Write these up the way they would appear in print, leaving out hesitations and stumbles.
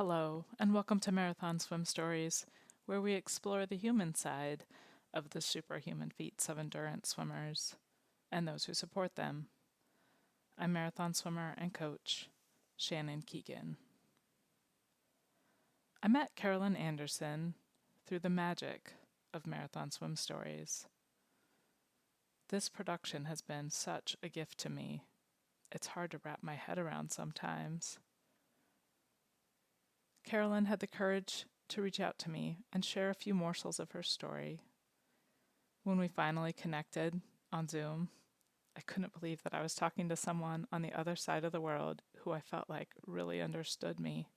Hello, and welcome to Marathon Swim Stories, where we explore the human side of the superhuman feats of endurance swimmers and those who support them. I'm marathon swimmer and coach Shannon Keegan. I met Carolyn Anderson through the magic of Marathon Swim Stories. This production has been such a gift to me. It's hard to wrap my head around sometimes. Carolyn had the courage to reach out to me and share a few morsels of her story. When we finally connected on Zoom, I couldn't believe that I was talking to someone on the other side of the world who I felt like really understood me.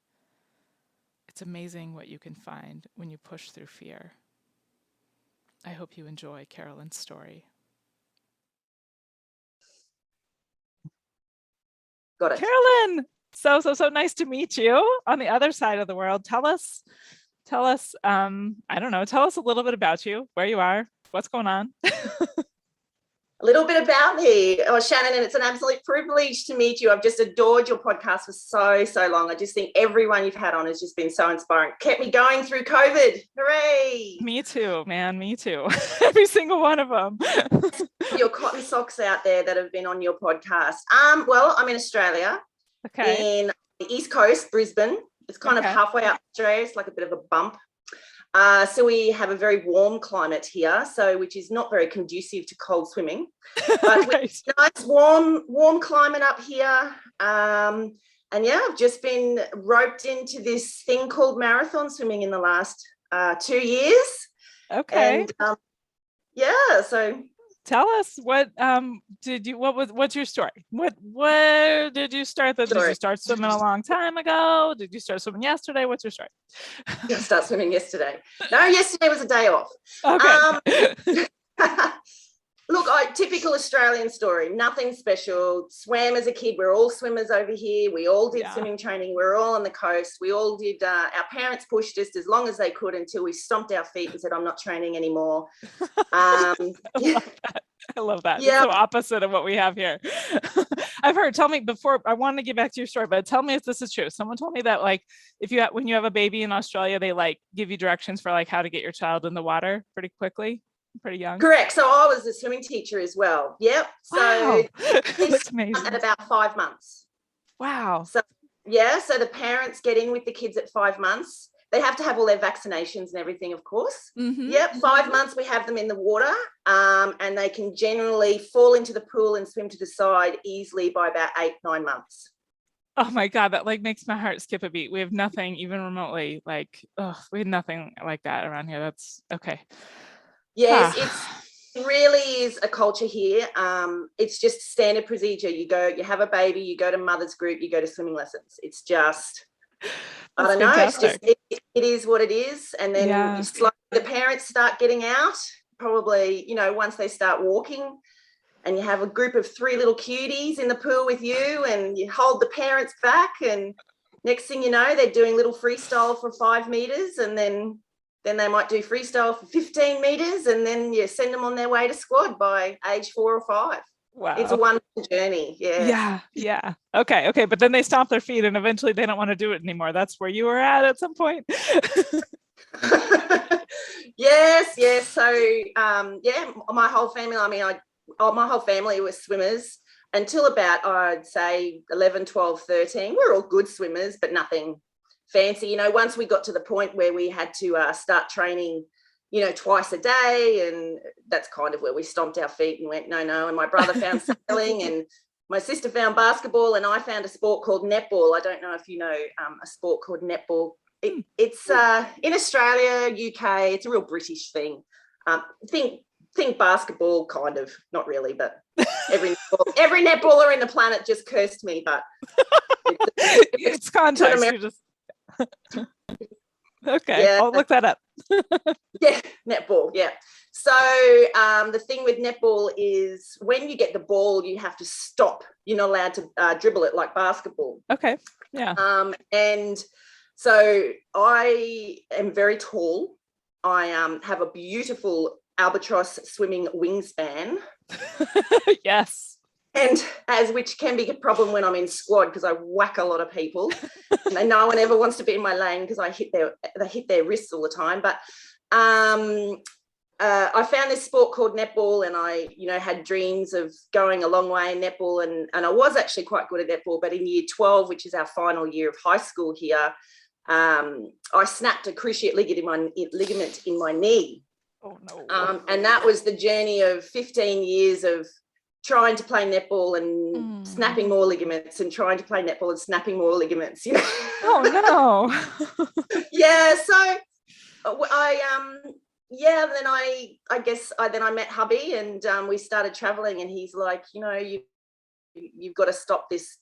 It's amazing what you can find when you push through fear. I hope you enjoy Carolyn's story. Got it. Carolyn! So nice to meet you on the other side of the world. Tell us, I don't know, tell us a little bit about you, where you are, what's going on. A little bit about me. Oh, Shannon, and it's an absolute privilege to meet you. I've just adored your podcast for so long. I just think everyone you've had on has just been so inspiring. Kept me going through COVID. Hooray! Me too, man. Me too. Every single one of them. Your cotton socks out there that have been on your podcast. Well, I'm in Australia. Okay. In the East Coast, Brisbane. It's kind of halfway up Australia. It's like a bit of a bump. So we have a very warm climate here, which is not very conducive to cold swimming. But Right. nice warm climate up here. And yeah, I've just been roped into this thing called marathon swimming in the last 2 years. Okay. And yeah, so tell us what's your story? Where did you start that? Did you start swimming a long time ago? Did you start swimming yesterday? What's your story? I start swimming yesterday. No, yesterday was a day off. Okay. Look, typical Australian story, nothing special. Swam as a kid. We're all swimmers over here. We all did swimming training. We're all on the coast. We all did, our parents pushed us as long as they could until we stomped our feet and said, I'm not training anymore. I love that. Yeah. It's so opposite of what we have here. I've heard, tell me before, I want to get back to your story, but tell me if this is true. Someone told me that when you have a baby in Australia, they give you directions for how to get your child in the water pretty quickly. Pretty young. Correct. So I was a swimming teacher as well. Yep. Wow. So that's amazing. At about 5 months. Wow. So yeah, so the parents get in with the kids at 5 months. They have to have all their vaccinations and everything, of course. Mm-hmm. Yep, 5 months we have them in the water, and they can generally fall into the pool and swim to the side easily by about 8-9 months. Oh my God, that makes my heart skip a beat. We have nothing even remotely we had nothing like that around here. That's okay. Yes, it really is a culture here. It's just standard procedure. You have a baby, you go to mother's group, you go to swimming lessons. It's just, I don't know, it's just, it is what it is. And then the parents start getting out, probably, once they start walking, and you have a group of 3 little cuties in the pool with you, and you hold the parents back, and next thing you know, they're doing little freestyle for 5 meters, and then they might do freestyle for 15 meters, and then you send them on their way to squad by age 4 or 5. Wow. It's a wonderful journey. Yeah. Okay. But then they stomp their feet and eventually they don't want to do it anymore. That's where you were at some point. Yes. So, my whole family, my whole family was swimmers until about, I'd say 11, 12, 13. We're all good swimmers, but nothing fancy. Once we got to the point where we had to start training, twice a day, and that's kind of where we stomped our feet and went, no. And my brother found sailing, and my sister found basketball, and I found a sport called netball. I don't know if you know a sport called netball. It's in Australia, UK. It's a real British thing. Think basketball, kind of, not really, but every netballer in the planet just cursed me. But it's context. Okay, yeah. I'll look that up. Yeah, netball. Yeah. So the thing with netball is when you get the ball, you have to stop. You're not allowed to dribble it like basketball. Okay. Yeah. And so I am very tall. I have a beautiful albatross swimming wingspan. Yes. And which can be a problem when I'm in squad because I whack a lot of people. And no one ever wants to be in my lane because they hit their wrists all the time. But I found this sport called netball, and I, had dreams of going a long way in netball, and I was actually quite good at netball. But in year 12, which is our final year of high school here, I snapped a cruciate ligament in my knee. Oh no! And that was the journey of 15 years of trying to play netball and snapping more ligaments, and trying to play netball and snapping more ligaments. Oh no! Yeah. So then I guess I met hubby, and we started traveling, and he's like, you've got to stop this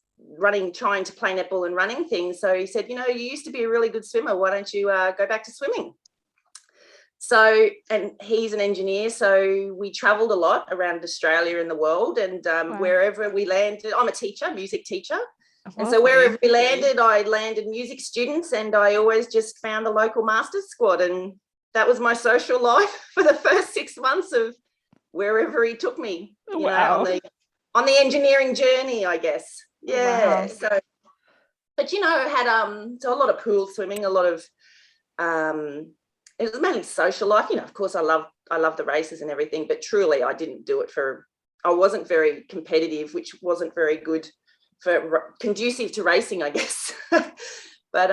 trying to play netball and running thing. So he said, you used to be a really good swimmer. Why don't you go back to swimming? So, and he's an engineer, so we traveled a lot around Australia and the world, and wherever we landed, I'm a teacher, music teacher. And so wherever we landed, I landed music students, and I always just found the local masters squad, and that was my social life for the first 6 months of wherever he took me. Wow. On the engineering journey, I guess. Yeah. Wow. So, but I had so a lot of pool swimming, a lot of it was mainly social life. Of course, I love the races and everything, but truly, I didn't do it I wasn't very competitive, which wasn't very good conducive to racing, I guess. But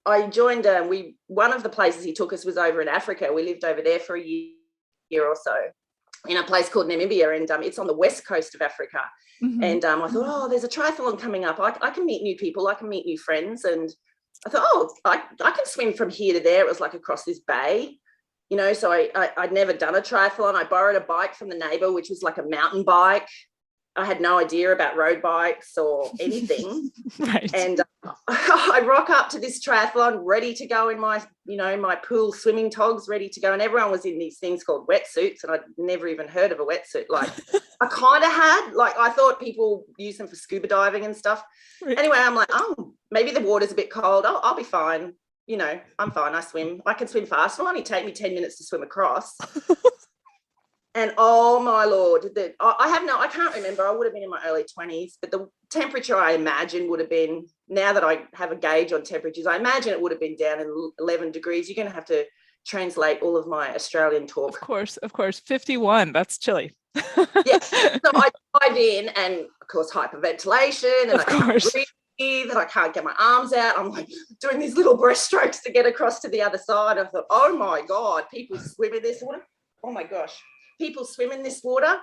I joined. One of the places he took us was over in Africa. We lived over there for a year or so, in a place called Namibia, and it's on the west coast of Africa. Mm-hmm. And I thought, there's a triathlon coming up. I can meet new people. I can meet new friends. And I thought, I can swim from here to there. It was like across this bay, so I'd never done a triathlon. I borrowed a bike from the neighbour, which was like a mountain bike. I had no idea about road bikes or anything. Right. And I rock up to this triathlon ready to go in my, my pool swimming togs, ready to go. And everyone was in these things called wetsuits. And I'd never even heard of a wetsuit. Like I kind of had, I thought people use them for scuba diving and stuff. Right. Anyway, I'm like, maybe the water's a bit cold. I'll be fine. I'm fine. I swim. I can swim fast. It'll only take me 10 minutes to swim across. And oh my Lord, I can't remember. I would have been in my early 20s, but the temperature I imagine would have been, now that I have a gauge on temperatures, I imagine it would have been down in 11 degrees. You're going to have to translate all of my Australian talk. Of course. 51, that's chilly. Yeah. So I dive in, and of course hyperventilation, and I can't breathe, and I can't get my arms out. I'm like doing these little breaststrokes to get across to the other side. I thought, oh my God, people swim in this water. Oh my gosh. People swim in this water.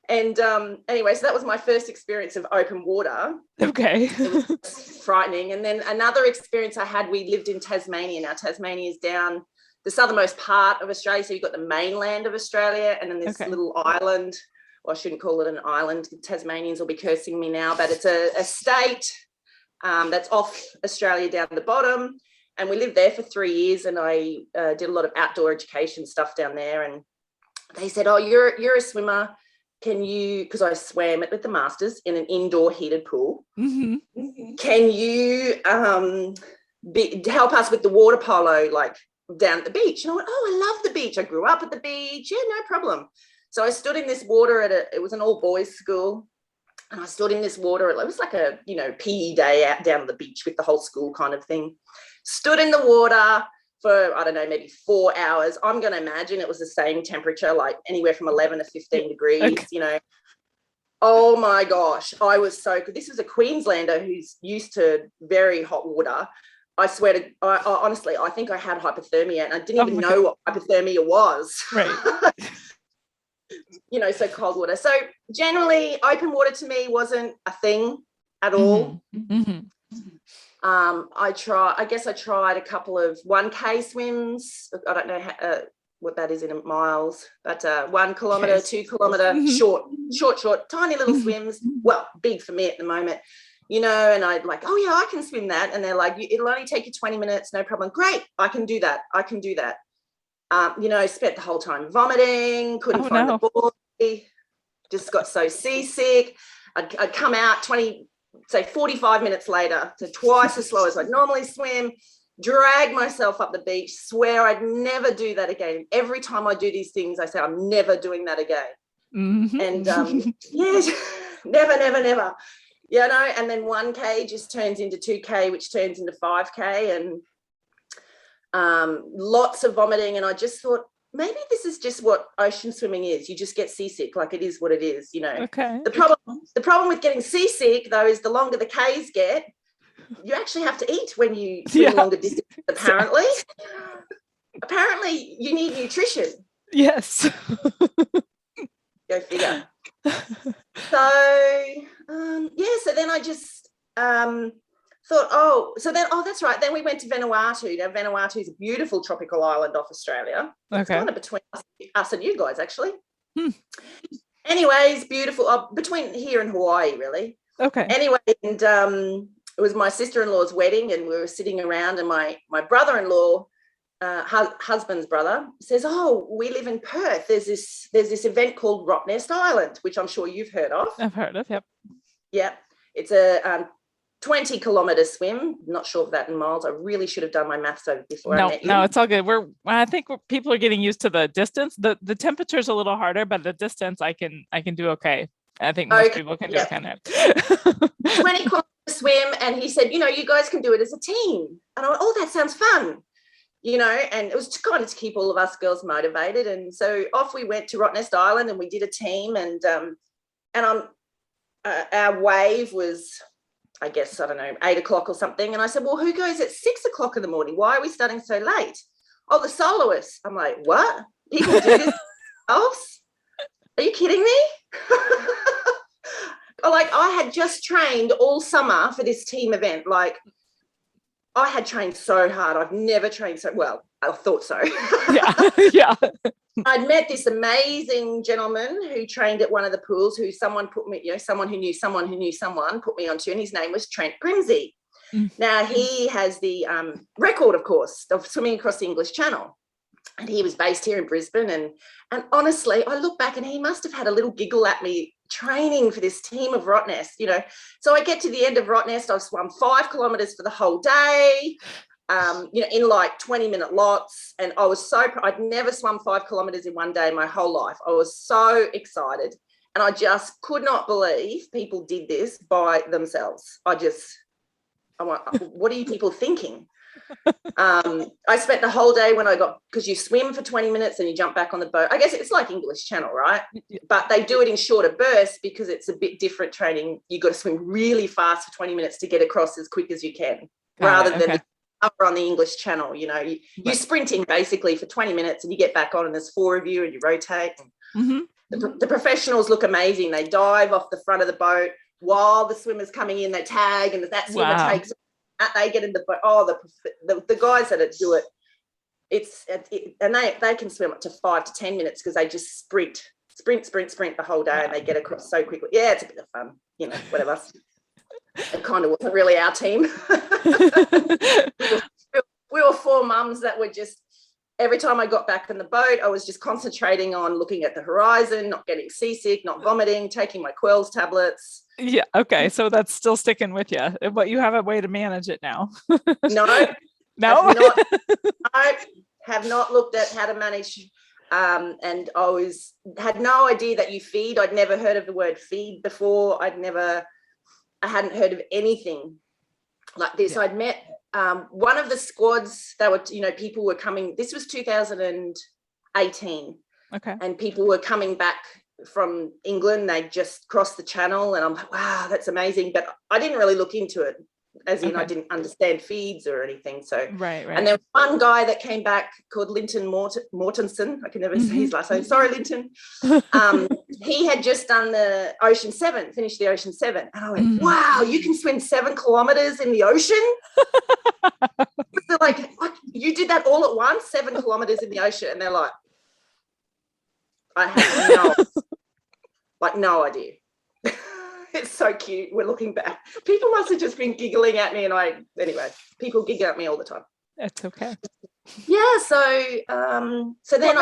And anyway, so that was my first experience of open water. Okay. It was frightening. And then another experience I had, we lived in Tasmania. Now, Tasmania is down the southernmost part of Australia. So you've got the mainland of Australia, and then this little island. Well, I shouldn't call it an island. The Tasmanians will be cursing me now, but it's a state that's off Australia down the bottom. And we lived there for 3 years, and I did a lot of outdoor education stuff down there. And they said, you're a swimmer. Can you, because I swam with the masters in an indoor heated pool. Mm-hmm. Can you help us with the water polo, down at the beach? And I went, I love the beach. I grew up at the beach. Yeah, no problem. So I stood in this water it was an all boys school. And I stood in this water. It was like a, PE day out down at the beach with the whole school kind of thing. Stood in the water for, I don't know, maybe 4 hours. I'm going to imagine it was the same temperature, like anywhere from 11 to 15 degrees, Oh my gosh, I was so good. This was a Queenslander who's used to very hot water. I swear to, I honestly, I think I had hypothermia, and I didn't even know what hypothermia was. Right. So cold water. So generally, open water to me wasn't a thing at all. Mm-hmm. I tried a couple of 1K swims. I don't know what that is in miles, but 1 kilometre, 2 kilometre, short, tiny little swims. Well, big for me at the moment, and I'd like, I can swim that. And they're like, it'll only take you 20 minutes, no problem. Great, I can do that. Spent the whole time vomiting, couldn't find the boy, just got so seasick. I'd come out 45 minutes later, so twice as slow as I'd normally swim, drag myself up the beach, swear I'd never do that again. Every time I do these things, I say, I'm never doing that again. And yeah, never. You know, and then 1K just turns into 2K, which turns into 5K, and lots of vomiting. And I just thought, maybe this is just what ocean swimming is. You just get seasick, like it is what it is, you know. Okay. The problem with getting seasick, though, is the longer the Ks get, you actually have to eat when you swim longer distance, apparently. Apparently, you need nutrition. Yes. Go figure. So then I just thought, that's right. Then we went to Vanuatu. Now, Vanuatu is a beautiful tropical island off Australia. It's kind of between us and you guys, actually. Anyways, beautiful. Between here and Hawaii, really. Okay. Anyway, and it was my sister-in-law's wedding, and we were sitting around, and my brother-in-law, husband's brother, says, "Oh, we live in Perth. There's this event called Rottnest Island, which I'm sure you've heard of." I've heard of. Yep. Yeah, it's a 20-kilometer swim. Not sure of that in miles. I really should have done my maths over before I met you. No, it's all good. I think people are getting used to the distance. The temperature is a little harder, but the distance I can do okay. I think most people can do it kind of. 20-kilometer swim, and he said, you guys can do it as a team. And I went, oh, that sounds fun. And it was kind of to keep all of us girls motivated. And so off we went to Rottnest Island, and we did a team, and our wave was, I guess, I don't know, 8 o'clock or something. And I said, well, who goes at 6 o'clock in the morning? Why are we starting so late? Oh, the soloists. I'm like, what? People do this themselves? Are you kidding me? I had just trained all summer for this team event. Like, I had trained so hard. I've never trained so well. I thought so. Yeah. I'd met this amazing gentleman who trained at one of the pools, who someone put me, someone who knew someone who knew someone put me onto, and his name was Trent Grimsey. Now, he has the record, of course, of swimming across the English Channel. And he was based here in Brisbane. And honestly, I look back and he must have had a little giggle at me training for this team of Rottnest, So I get to the end of Rottnest, I've swum 5 kilometres for the whole day, in like 20-minute lots. And I was I'd never swum 5 kilometres in one day in my whole life. I was so excited. And I just could not believe people did this by themselves. I went, what are you people thinking? I spent the whole day because you swim for 20 minutes and you jump back on the boat. I guess it's like English Channel, right? But they do it in shorter bursts because it's a bit different training. You've got to swim really fast for 20 minutes to get across as quick as you can, rather than up on the English Channel. You're sprinting basically for 20 minutes and you get back on, and there's 4 of you and you rotate. The professionals look amazing. They dive off the front of the boat while the swimmer's coming in. They tag, and that swimmer takes it. They get in the boat. Oh, the guys that do it, and they can swim up to 5 to 10 minutes because they just sprint the whole day, and they get across so quickly. Yeah, it's a bit of fun, whatever. It kind of wasn't really our team. we were 4 mums that were just, every time I got back in the boat, I was just concentrating on looking at the horizon, not getting seasick, not vomiting, taking my Quells tablets. Yeah. Okay. So that's still sticking with you, but you have a way to manage it now. No. I have not looked at how to manage. And I had no idea that you feed. I'd never heard of the word feed before. I hadn't heard of anything like this. I'd met one of the squads that were, people were coming. This was 2018. Okay. And people were coming back from England. They just crossed the channel, and I'm like, wow, that's amazing. But I didn't really look into it, as in I didn't understand feeds or anything. So right. And there was one guy that came back called Linton Mortensen. I can never say his last name. Sorry, Linton. He had just done the Ocean 7, finished the Ocean 7. And I went, wow, you can swim 7 kilometres in the ocean? So like, you did that all at once, 7 kilometres in the ocean? And they're like, I have no idea. It's so cute. We're looking back. People must have just been giggling at me, and people giggle at me all the time. It's okay. Yeah. So, then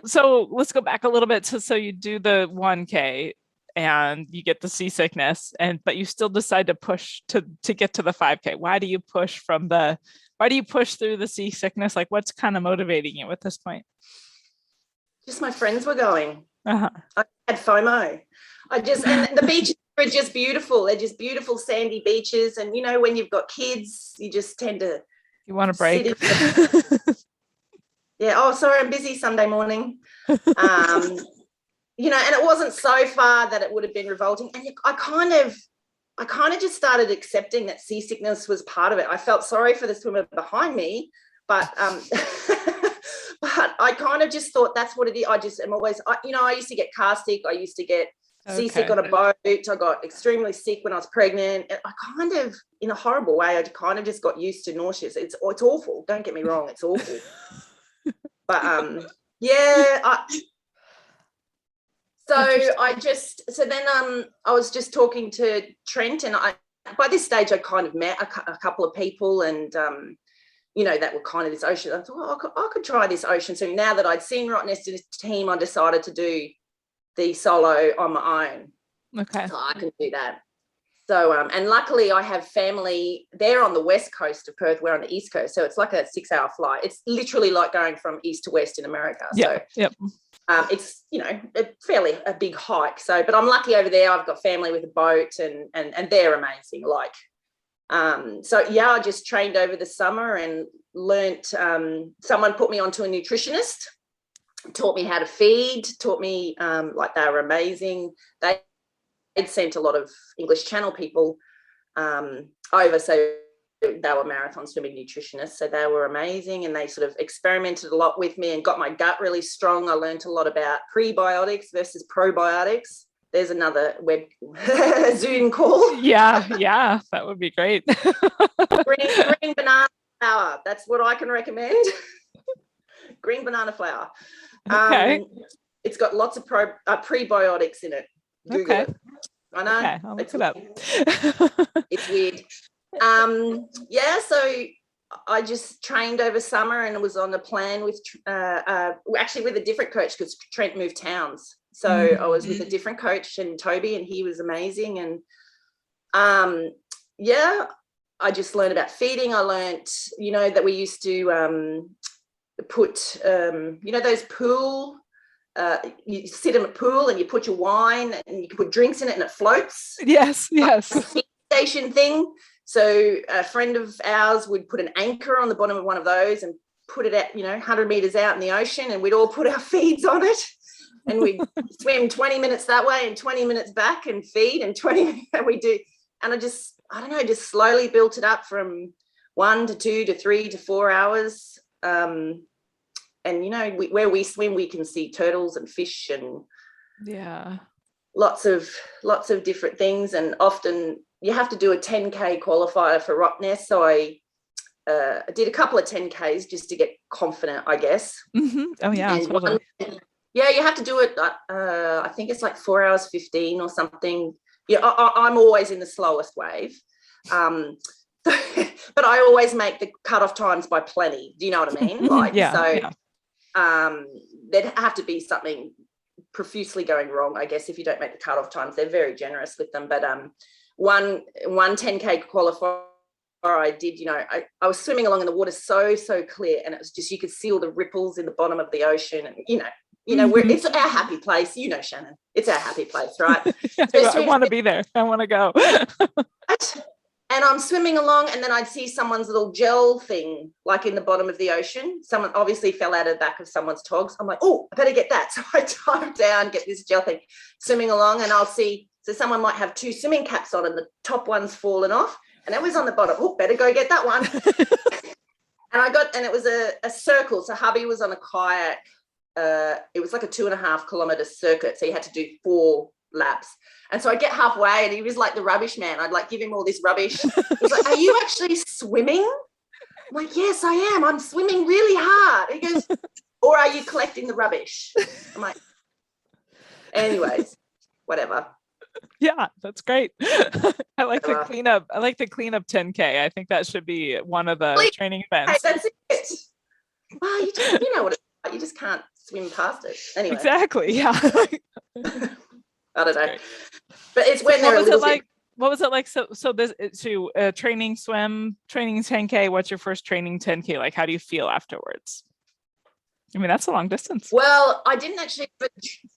so let's go back a little bit. So you do the 1K and you get the seasickness, but you still decide to push to get to the 5K. Why do you push through the seasickness? Like, what's kind of motivating you at this point? Just my friends were going. I had FOMO. And the beaches are just beautiful. They're just beautiful sandy beaches. And, you know, when you've got kids, you just tend to. You want a break. Yeah. Oh, sorry, I'm busy Sunday morning. You know, and it wasn't so far that it would have been revolting. And I kind of just started accepting that seasickness was part of it. I felt sorry for the swimmer behind me, but but I kind of just thought that's what it is. I just am always, you know, I used to get car sick. I used to get seasick on a boat. I got extremely sick when I was pregnant. I kind of, in a horrible way, I kind of just got used to nauseous. It's awful. Don't get me wrong. It's awful. But yeah, so then I was just talking to Trent, and by this stage I kind of met a couple of people, and you know, that were kind of this ocean. I thought, well, I could try this ocean. So now that I'd seen Rottnest's team, I decided to do the solo on my own. Okay. So I can do that. So and luckily I have family. They're on the west coast of Perth. We're on the east coast, so it's like a 6-hour flight. It's literally like going from east to west in America. Yeah. Yep. It's, you know, a big hike. So, but I'm lucky over there. I've got family with a boat, and they're amazing. Like, so yeah, I just trained over the summer and learnt. Someone put me onto a nutritionist, taught me how to feed, taught me like, they were amazing. They'd sent a lot of English Channel people over, so they were marathon swimming nutritionists, so they were amazing, and they sort of experimented a lot with me and got my gut really strong. I learned a lot about prebiotics versus probiotics. There's another web Zoom call. Yeah, that would be great. green banana flour, that's what I can recommend. Green banana flour. Okay. It's got lots of prebiotics in it. Google it. I know. Okay, I'll look it up. It's weird. Yeah, so I just trained over summer and was on a plan with actually with a different coach, because Trent moved towns. So I was with a different coach, and Toby, and he was amazing. And yeah, I just learned about feeding. I learned, you know, that we used to put you know, those pool, you sit in a pool and you put your wine and you can put drinks in it and it floats. Yes. Station thing. So a friend of ours would put an anchor on the bottom of one of those and put it at, you know, 100 meters out in the ocean, and we'd all put our feeds on it, and we'd swim 20 minutes that way and 20 minutes back and feed, and 20 and we do. And I don't know, just slowly built it up from 1 to 2 to 3 to 4 hours. And, you know, where we swim, we can see turtles and fish and lots of different things. And often you have to do a 10K qualifier for Rottnest. So I did a couple of 10Ks just to get confident, I guess. Mm-hmm. Oh, yeah, and totally. Yeah, you have to do it. I think it's like 4 hours 15 or something. Yeah, I'm always in the slowest wave. But I always make the cutoff times by plenty. Do you know what I mean? Like, there'd have to be something profusely going wrong, I guess, if you don't make the cutoff times. They're very generous with them. But one 10K qualifier I did, you know, I was swimming along in the water so clear, and it was just, you could see all the ripples in the bottom of the ocean, and you know, it's our happy place, you know, Shannon. It's our happy place, right? I want to be there. I want to go. And I'm swimming along, and then I'd see someone's little gel thing, like in the bottom of the ocean. Someone obviously fell out of the back of someone's togs. I'm like, oh, I better get that. So I dive down, get this gel thing, swimming along, and I'll see, so someone might have 2 swimming caps on and the top one's fallen off, and it was on the bottom. Oh, better go get that one. And it was a circle. So hubby was on a kayak. It was like a 2.5 kilometer circuit. So you had to do 4 laps. And so I get halfway, and he was like the rubbish man. I'd like give him all this rubbish. He's like, are you actually swimming? I'm like, yes, I am. I'm swimming really hard. He goes, or are you collecting the rubbish? I'm like, anyways, whatever. Yeah, that's great. I like the cleanup. I like the cleanup 10K. I think that should be one of the training events. Hey, that's it. Well, you know what it's like. You just can't swim past it. Anyway. Exactly. Yeah. I don't know. But it's when they're what was it like? So this training 10K. What's your first training 10K like? How do you feel afterwards? I mean, that's a long distance. Well, I didn't actually, but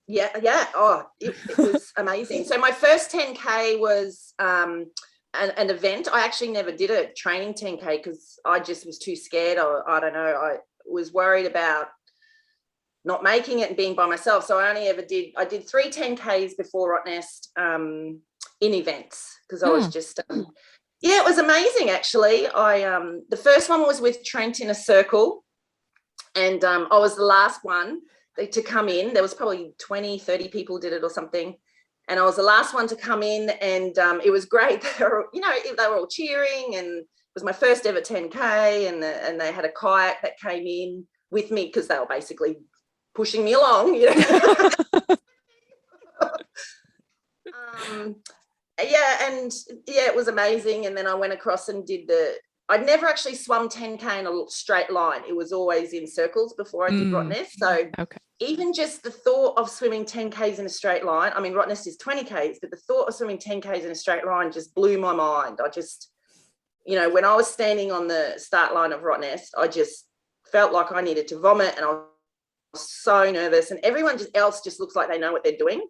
yeah. Oh, it was amazing. So my first 10K was an event. I actually never did a training 10K because I just was too scared. I don't know. I was worried about not making it and being by myself. So I did 3 10Ks before Rottnest in events because I was just, yeah, it was amazing actually. The first one was with Trent in a circle, and I was the last one to come in. There was probably 20, 30 people did it or something. And I was the last one to come in, and it was great. They were all cheering, and it was my first ever 10K, and they had a kayak that came in with me because they were basically pushing me along, yeah, it was amazing. And then I went across and I'd never actually swum 10K in a straight line. It was always in circles before I did Rottnest. So even just the thought of swimming 10Ks in a straight line, I mean, Rottnest is 20Ks, but the thought of swimming 10Ks in a straight line just blew my mind. I just, when I was standing on the start line of Rottnest, I just felt like I needed to vomit, and I was so nervous, and everyone else just looks like they know what they're doing.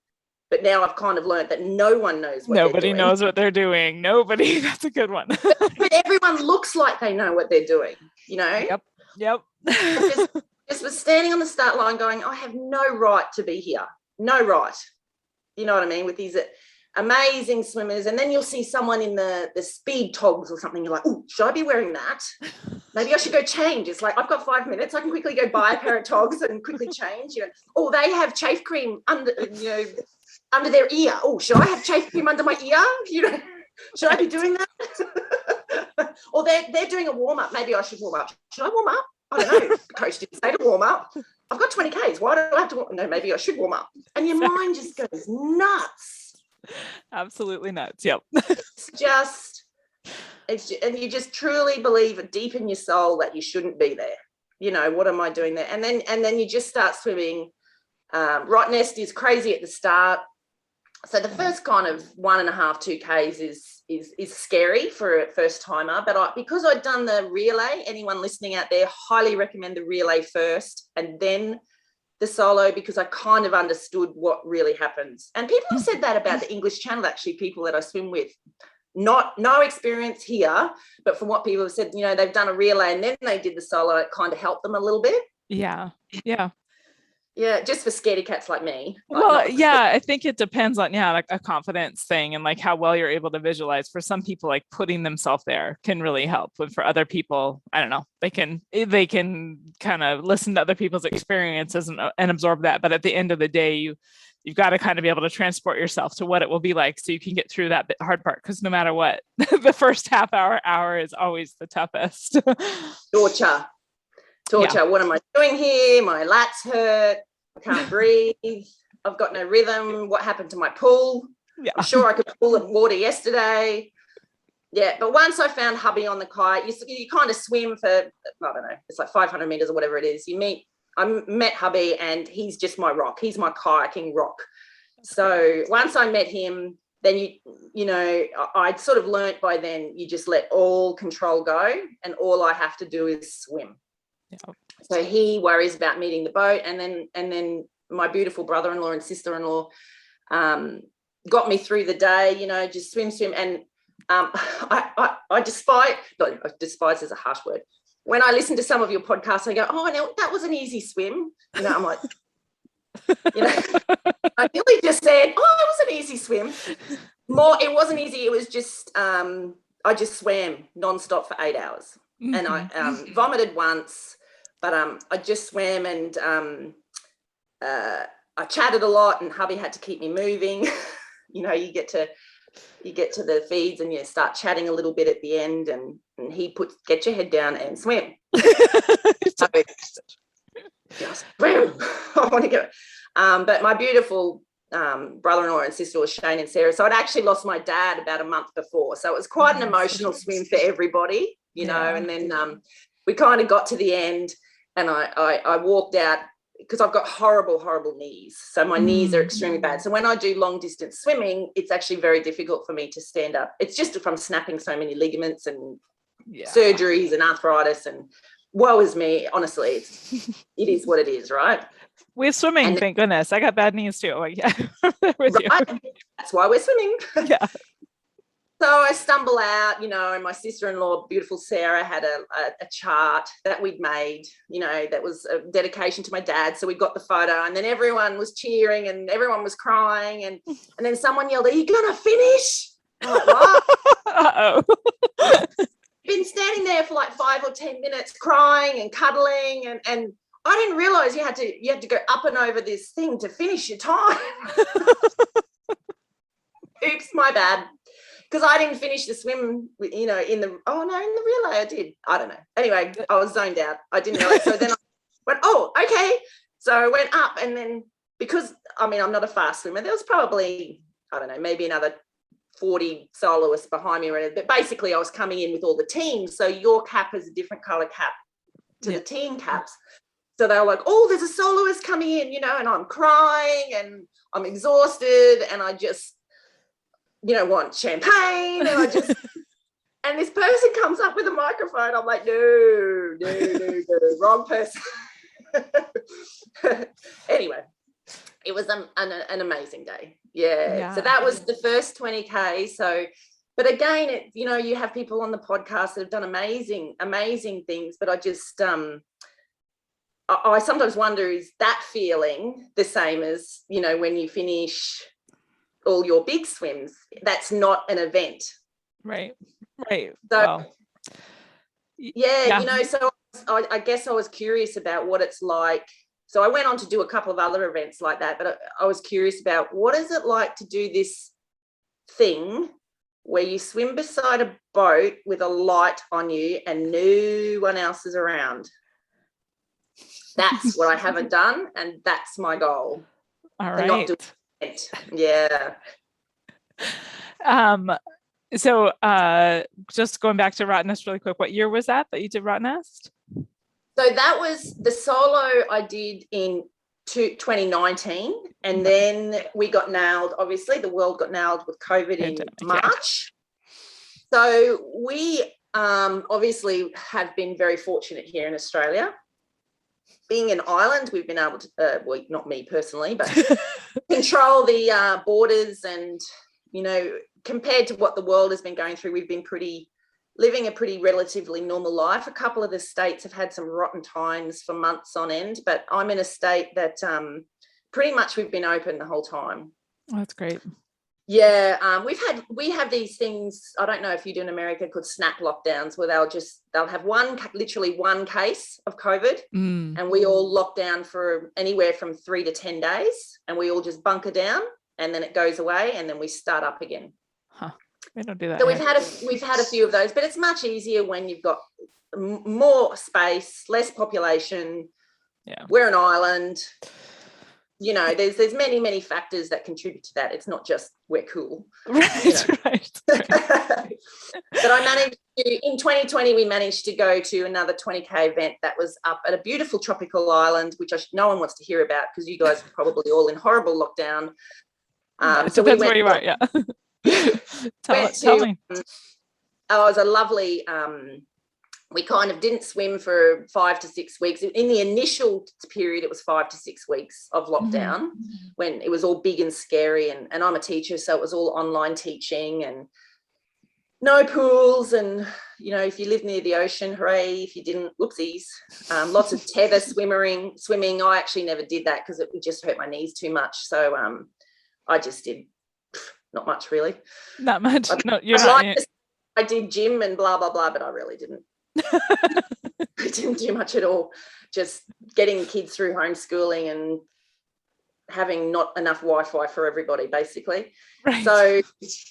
But now I've kind of learned that no one knows what Nobody they're doing. knows what they're doing. Nobody. That's a good one. but everyone looks like they know what they're doing, Yep. just was standing on the start line going, I have no right to be here. No right. You know what I mean? With these amazing swimmers. And then you'll see someone in the speed togs or something. You're like, oh, should I be wearing that? Maybe I should go change. It's like, I've got 5 minutes. I can quickly go buy a pair of togs and quickly change. Oh, they have chafe cream under their ear. Oh, should I have chafe cream under my ear? Should I be doing that? Or they're doing a warm up. Maybe I should warm up. Should I warm up? I don't know. The coach didn't say to warm up. I've got 20Ks. Why do I have to warm up? No, maybe I should warm up. And your mind just goes nuts. Absolutely nuts. Yep. And you just truly believe deep in your soul that you shouldn't be there. What am I doing there? And then you just start swimming. Rottnest is crazy at the start. So the first kind of 1.5, 2Ks is scary for a first timer. But because I'd done the relay, anyone listening out there, highly recommend the relay first and then the solo, because I kind of understood what really happens. And people have said that about the English Channel, actually, people that I swim with. No experience here, but from what people have said, they've done a relay and then they did the solo. It kind of helped them a little bit. Yeah. Yeah, just for scaredy cats like me. Well, I think it depends on, like a confidence thing and like how well you're able to visualize. For some people, like putting themselves there can really help. But for other people, I don't know, they can kind of listen to other people's experiences and absorb that. But at the end of the day, you've got to kind of be able to transport yourself to what it will be like so you can get through that hard part. Because no matter what, the first half hour is always the toughest. Torture. Yeah. What am I doing here? My lats hurt. I can't breathe. I've got no rhythm. What happened to my pull? Yeah. I'm sure I could pull the water yesterday. Yeah, but once I found hubby on the kayak, you kind of swim for, I don't know, it's like 500 meters or whatever it is. I met hubby and he's just my rock. He's my kayaking rock. So once I met him, then I'd sort of learnt by then, you just let all control go and all I have to do is swim. Yeah. So he worries about meeting the boat, and then my beautiful brother-in-law and sister-in-law got me through the day, just swim. And I despise is a harsh word. When I listen to some of your podcasts, I go, oh, no, that was an easy swim. I'm like, I nearly just said, oh, it was an easy swim. It wasn't easy. It was just, I just swam nonstop for 8 hours. Mm-hmm. And I vomited once, but I just swam and I chatted a lot, and hubby had to keep me moving. You get to the feeds and you start chatting a little bit at the end, and he get your head down and swim. So, just swim. I want to go. But my beautiful brother-in-law and sister was Shane and Sarah. So I'd actually lost my dad about a month before. So it was quite an emotional swim for everybody, and then we kind of got to the end, and I walked out because I've got horrible, horrible knees. So my knees are extremely bad. So when I do long distance swimming, it's actually very difficult for me to stand up. It's just from snapping so many ligaments and surgeries and arthritis. And woe is me. Honestly, it is what it is, right? We have swimming, thank goodness. I got bad knees too. Like, yeah, with right? you. That's why we're swimming. Yeah. So I stumble out, and my sister-in-law, beautiful Sarah, had a chart that we'd made, that was a dedication to my dad. So we got the photo, and then everyone was cheering and everyone was crying. And then someone yelled, "Are you going to finish?" I'm like, what? Uh-oh. Been standing there for like 5 or 10 minutes crying and cuddling. And I didn't realize you had to go up and over this thing to finish your time. Oops, my bad. Because I didn't finish the swim, in the relay I did. I don't know. Anyway, I was zoned out. I didn't realize. So then I went, oh, okay. So I went up, and then because, I'm not a fast swimmer, there was probably, I don't know, maybe another 40 soloists behind me. But basically I was coming in with all the teams. So your cap is a different color cap to the team caps. So they were like, oh, there's a soloist coming in, and I'm crying and I'm exhausted and I just, want champagne, and and this person comes up with a microphone. I'm like, no, wrong person. Anyway, it was an amazing day. Yeah. So that was the first 20K. So, but again, you have people on the podcast that have done amazing things, but I just, I sometimes wonder, is that feeling the same as, when you finish all your big swims? That's not an event, right? So so I guess I was curious about what it's like. So I went on to do a couple of other events like that, but I was curious about, what is it like to do this thing where you swim beside a boat with a light on you and no one else is around? That's what I haven't done, and that's my goal. All right. Yeah. So just going back to Rottnest really quick, what year was that you did Rottnest? So that was the solo I did in 2019, and then we got nailed. Obviously, the world got nailed with COVID in March. Yeah. So we obviously have been very fortunate here in Australia. Being an island, we've been able to, well, not me personally, but control the borders, and, compared to what the world has been going through, we've been living a pretty relatively normal life. A couple of the states have had some rotten times for months on end, but I'm in a state that pretty much we've been open the whole time. Oh, that's great. Yeah, we have these things, I don't know if you do in America, called snap lockdowns, where they'll have literally one case of COVID, and we all lock down for anywhere from 3 to 10 days, and we all just bunker down, and then it goes away, and then we start up again. Huh. We don't do that. So we've had a few of those, but it's much easier when you've got more space, less population. Yeah, we're an island. There's many factors that contribute to that. It's not just we're cool. Right. But I managed to, in 2020, we managed to go to another 20K event that was up at a beautiful tropical island, which no one wants to hear about because you guys are probably all in horrible lockdown. It depends where you are, yeah. Tell me. It was a lovely, we kind of didn't swim for 5 to 6 weeks. In the initial period, it was 5 to 6 weeks of lockdown, when it was all big and scary. And I'm a teacher, so it was all online teaching and no pools. And, if you live near the ocean, hooray. If you didn't, whoopsies. Lots of tether swimming. I actually never did that because it would just hurt my knees too much. So I just did not much, really. Not much. I did gym and blah, blah, blah, but I really didn't. I didn't do much at all. Just getting kids through homeschooling and having not enough Wi-Fi for everybody, basically. Right. So,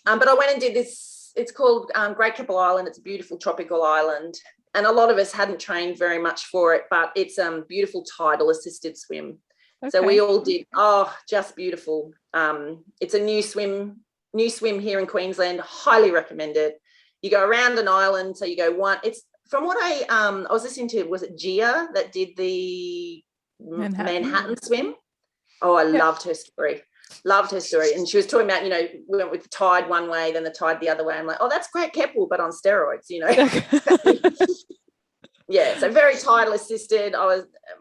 but I went and did this. It's called Great Keppel Island. It's a beautiful tropical island, and a lot of us hadn't trained very much for it, but it's beautiful tidal assisted swim. Okay. So we all did. Oh, just beautiful. It's a new swim here in Queensland. Highly recommend it. You go around an island, so you go one. It's from what I was listening to. Was it Gia that did the Manhattan swim? Oh, I loved her story. And she was talking about, we went with the tide one way, then the tide the other way. I'm like, oh, that's Great Keppel, but on steroids, Yeah, so very title assisted.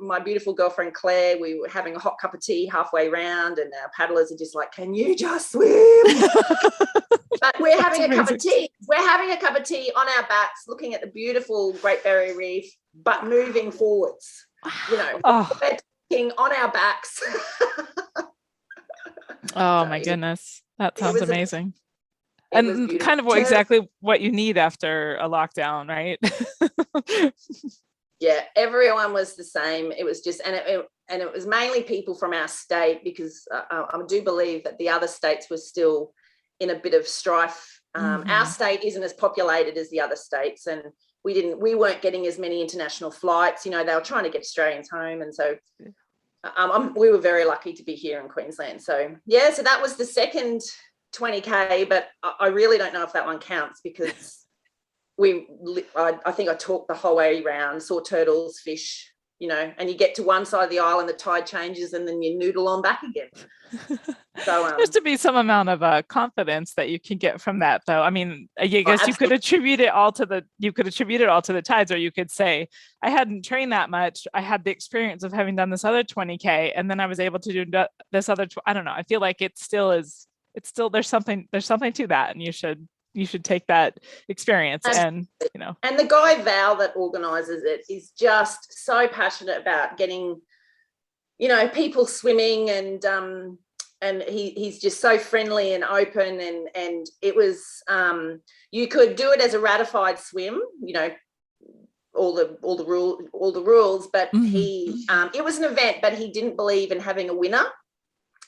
My beautiful girlfriend Claire, we were having a hot cup of tea halfway round, and our paddlers are just like, can you just swim? But we're having a cup of tea. We're having a cup of tea on our backs, looking at the beautiful Great Barrier Reef, but moving forwards. You know, we're talking on our backs. Oh, my goodness. That sounds amazing. And kind of exactly what you need after a lockdown, right? Yeah, everyone was the same. It was just, and it was mainly people from our state, because I do believe that the other states were still in a bit of strife. Our state isn't as populated as the other states, and we weren't getting as many international flights. You know, they were trying to get Australians home, and so we were very lucky to be here in Queensland. So yeah, so that was the second 20K, but I really don't know if that one counts, because I think I talked the whole way around, saw turtles, fish, you know, and you get to one side of the island, the tide changes, and then you noodle on back again. So there's to be some amount of confidence that you can get from that, though. I mean, I guess you could attribute it all to the tides, or you could say, I hadn't trained that much. I had the experience of having done this other 20K, and then I was able to do this other. I don't know. I feel like it still is. It's still, there's something to that, and you should take that experience. And you know, and the guy Val that organizes it is just so passionate about getting, you know, people swimming, and he's just so friendly and open, and it was you could do it as a ratified swim, you know, all the rules, but it was an event, but he didn't believe in having a winner.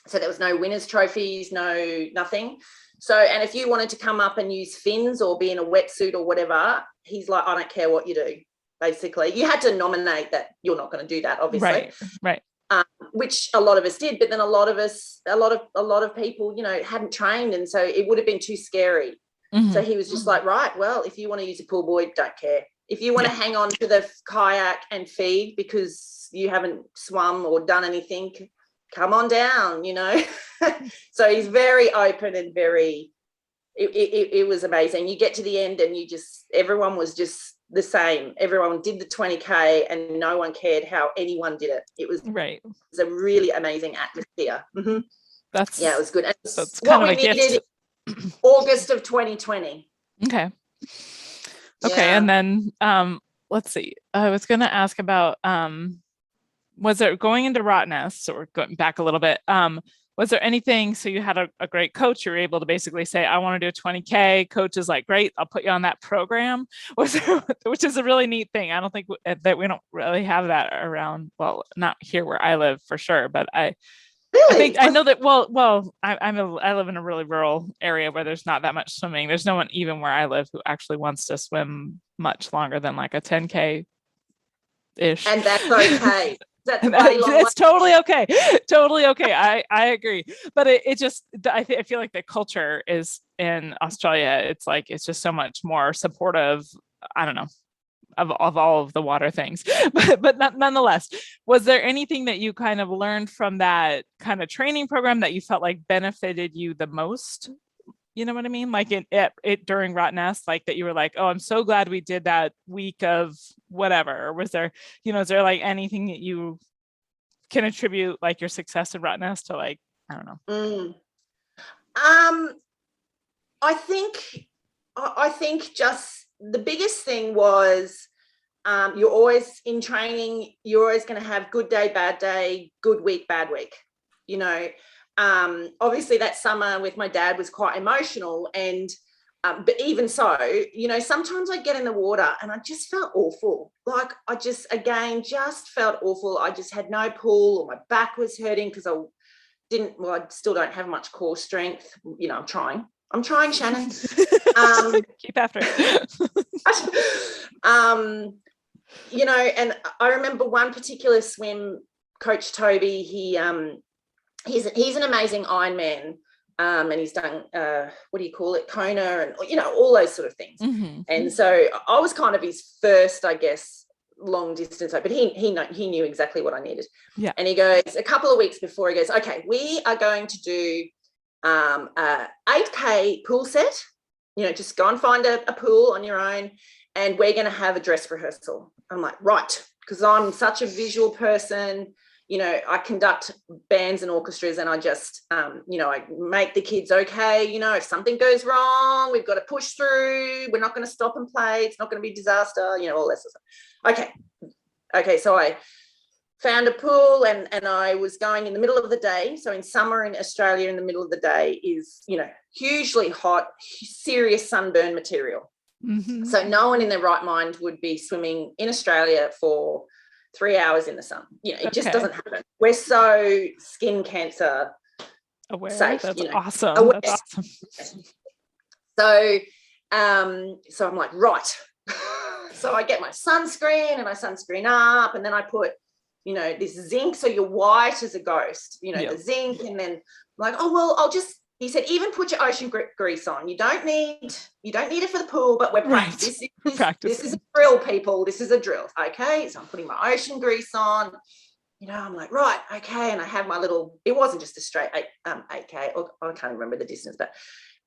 So there was no winners' trophies, nothing. So, and if you wanted to come up and use fins or be in a wetsuit or whatever, he's like, I don't care what you do. Basically, you had to nominate that you're not going to do that, obviously. Right. Which a lot of us did, but then a lot of people, you know, hadn't trained, and so it would have been too scary. So he was just like, right, well, if you want to use a pool buoy, don't care. If you want to hang on to the kayak and feed because you haven't swum or done anything, come on down, you know. So he's very open and it was amazing. You get to the end and everyone was just the same. Everyone did the 20K and no one cared how anyone did it. It was a really amazing atmosphere. It was good. And that's what we needed in August of 2020. Okay. And then let's see. I was going to ask about was there, going into Rottnest, or going back a little bit, was there anything, so you had a great coach, you were able to basically say, I want to do a 20K, coach is like, great, I'll put you on that program, was there, which is a really neat thing. I don't think that we don't really have that around, well, not here where I live for sure, but I think I know that, I live in a really rural area where there's not that much swimming. There's no one even where I live who actually wants to swim much longer than like a 10K ish. And that's okay. It's totally okay. I agree, but it just, I feel like the culture is in Australia, it's like, it's just so much more supportive, I don't know, of all of the water things, but nonetheless, was there anything that you kind of learned from that kind of training program that you felt like benefited you the most? You know what I mean? Like it during Rottnest, like that you were like, oh, I'm so glad we did that week of whatever. Or was there, is there like anything that you can attribute like your success in Rottnest to, like, I don't know. I think just the biggest thing was you're always in training, you're always going to have good day, bad day, good week, bad week, you know. Obviously that summer with my dad was quite emotional, and but even so, you know, sometimes I get in the water and I just felt awful. Like I just felt awful. I just had no pull, or my back was hurting because I still don't have much core strength. You know, I'm trying, Shannon. Keep after it. You know, and I remember one particular swim, Coach Toby, he's an amazing Ironman, and he's done what do you call it, Kona, and you know, all those sort of things. And so I was kind of his first, I guess, long distance, but he knew exactly what I needed. And he goes, a couple of weeks before, he goes, okay, we are going to do a 8K pool set, you know, just go and find a pool on your own, and we're going to have a dress rehearsal. I'm like, right, because I'm such a visual person. You know, I conduct bands and orchestras, and I just, you know, I make the kids okay. You know, if something goes wrong, we've got to push through. We're not going to stop and play. It's not going to be a disaster, you know, all that sort of stuff. Okay. So I found a pool, and I was going in the middle of the day. So in summer in Australia, in the middle of the day is, you know, hugely hot, serious sunburn material. Mm-hmm. So no one in their right mind would be swimming in Australia for 3 hours in the sun. You know, it just doesn't happen. We're so skin cancer aware. Safe. That's you know, awesome. aware. That's awesome. So, so I'm like, right. So I get my sunscreen and I sunscreen up, and then I put, you know, this zinc, so you're white as a ghost, you know, the zinc, and then I'm like, oh, well, I'll just, he said, even put your ocean grease on. You don't need it for the pool, but we're practicing. This is a drill, people. This is a drill. Okay. So I'm putting my ocean grease on. You know, I'm like, right, okay. And I have my little, it wasn't just a straight 8K. Or, I can't remember the distance, but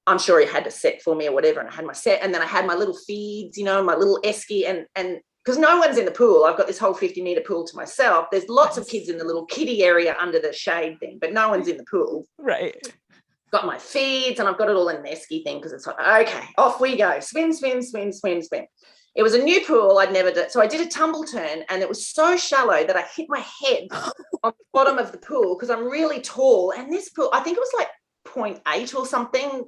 I'm sure he had a set for me or whatever. And I had my set, and then I had my little feeds, you know, my little esky, and because no one's in the pool. I've got this whole 50-meter pool to myself. There's lots of kids in the little kiddie area under the shade thing, but no one's in the pool. Right. Got my feeds, and I've got it all in an esky thing, because it's like, okay, off we go. Swim, swim, swim, swim, swim. It was a new pool. I'd never done. So I did a tumble turn, and it was so shallow that I hit my head on the bottom of the pool, because I'm really tall. And this pool, I think it was like 0.8 or something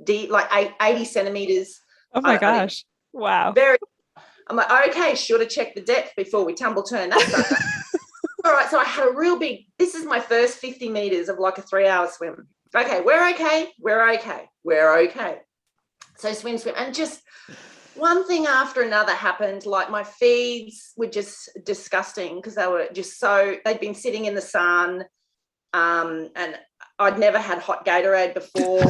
deep, like 80 centimeters. Oh my gosh. Wow. I'm like, okay, should have checked the depth before we tumble turn. That's better. All right. So I had a real big, this is my first 50 meters of like a 3-hour swim. Okay, we're okay. So swim. And just one thing after another happened. Like, my feeds were just disgusting, because they were just they'd been sitting in the sun. And I'd never had hot Gatorade before.